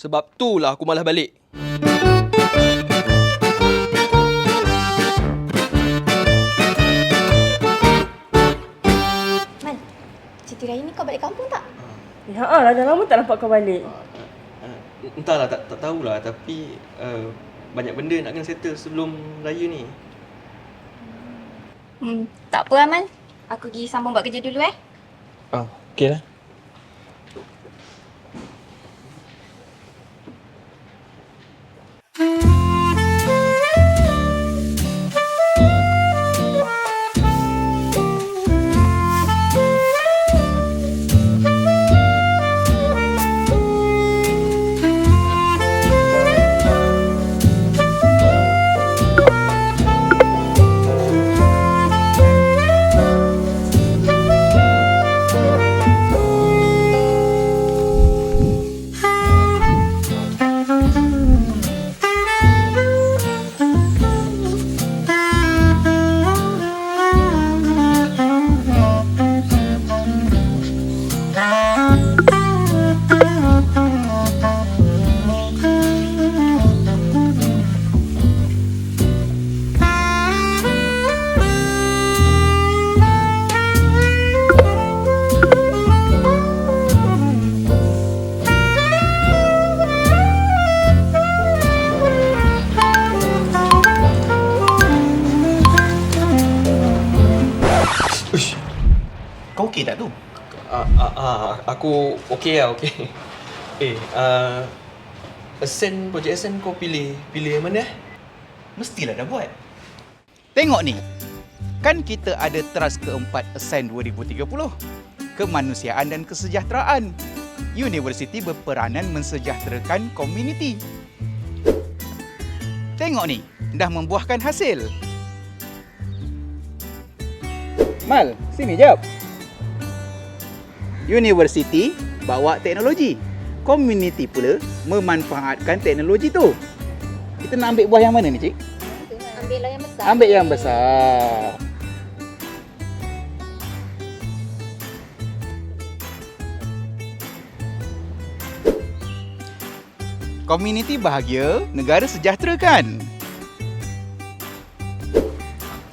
Sebab itulah aku malas balik. Man, Siti Raya ni kau balik kampung tak? Ya lah, dah lama tak nampak kau balik. Entahlah, tak tahulah. Tapi banyak benda nak kena settle sebelum raya ni. Tak apa Aman. Aku pergi sambung buat kerja dulu Okey lah. Kau okey tak tu? Aku okey lah, okey. Projek Ascend kau pilih yang mana? Mestilah dah buat. Tengok ni. Kan kita ada Teras keempat Ascend 2030. Kemanusiaan dan kesejahteraan. Universiti berperanan mensejahterakan komuniti. Tengok ni, dah membuahkan hasil. Mal, sini jap. Universiti bawa teknologi. Komuniti pula memanfaatkan teknologi tu. Kita nak ambil buah yang mana ni, cik? Ambillah yang besar. Ambil yang besar. Komuniti bahagia, negara sejahtera kan?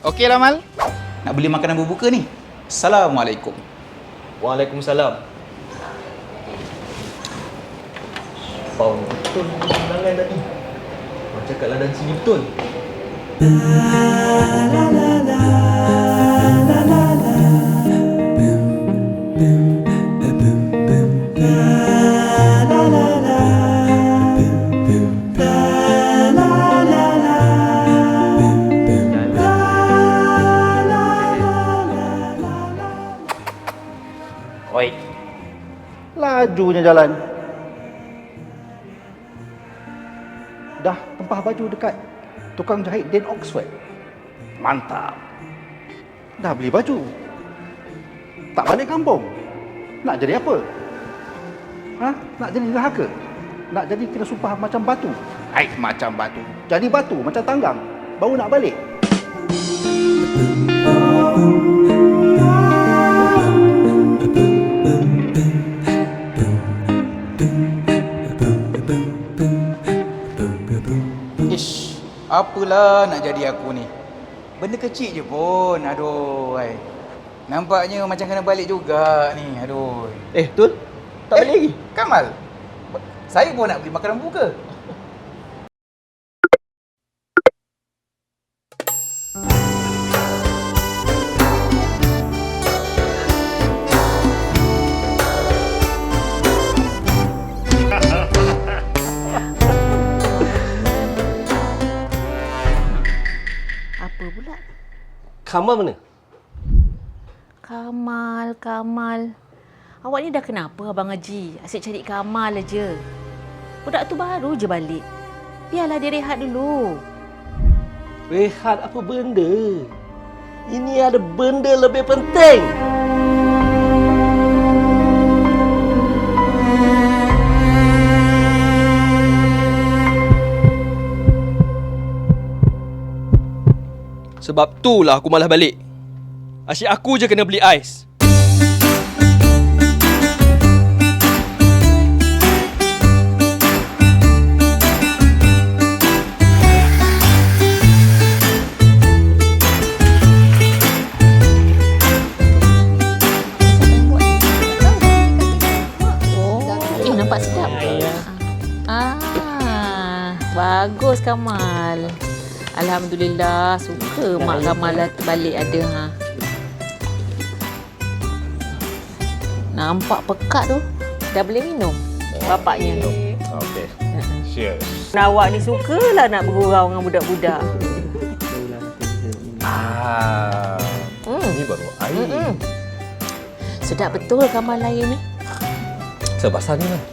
Okeylah Mal. Nak beli makanan berbuka ni. Assalamualaikum. Waalaikumsalam. Bau betul tangan tadi. Kau cakap ladan sini betul. Oi. Lajunya jalan. Dah tempah baju dekat tukang jahit Dan Oxford. Mantap. Dah beli baju. Tak balik kampung. Nak jadi apa? Nak jadi neraka? Nak jadi kena sumpah macam batu? Hai, macam batu. Jadi batu macam tanggang. Baru nak balik. Ish, apalah nak jadi aku ni. Benda kecil je pun. Aduh, ai. Nampaknya macam kena balik juga ni. Aduh. Tul? Tak balik lagi? Kamal. Saya pun nak beli makanan buka. Apa pula? Kamal mana? Kamal. Awak ni dah kenapa Abang Haji? Asyik cari Kamal aja. Budak tu baru je balik. Biarlah dia rehat dulu. Rehat apa benda? Ini ada benda lebih penting. Sebab itulah aku malas balik. Asyik aku je kena beli ais. nampak sedap. Bagus Kamal. Alhamdulillah, suka mak Kamal lah balik ada ha. Nampak pekat tu. Dah boleh minum bapaknya. Okey. Cheers. Awak ni sukalah nak bergurau dengan budak-budak. Ini baru air. Sedap betul Kamal air ni. Sebasar ni lah.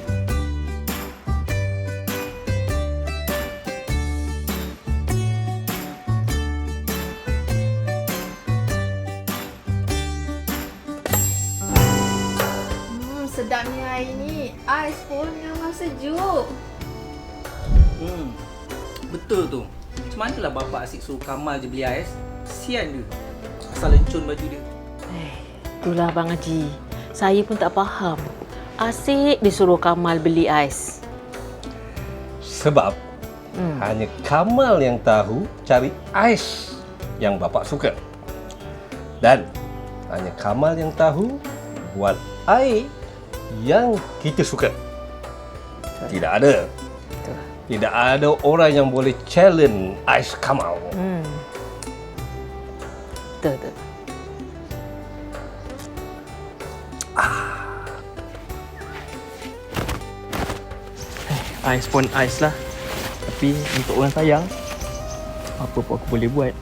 Sedapnya air ni. Ais pun memang sejuk. Betul tu. Macam manalah bapak asyik suruh Kamal je beli ais. Kesian dia. Asal lencun baju dia. Itulah Abang Haji. Saya pun tak faham. Asyik disuruh Kamal beli ais. Sebab hanya Kamal yang tahu cari ais yang bapak suka. Dan hanya Kamal yang tahu buat air yang kita suka. Tidak ada. Tidak ada orang yang boleh challenge ais Kamal. Betul. Ais pun ais lah. Tapi untuk orang sayang, apa pun aku boleh buat.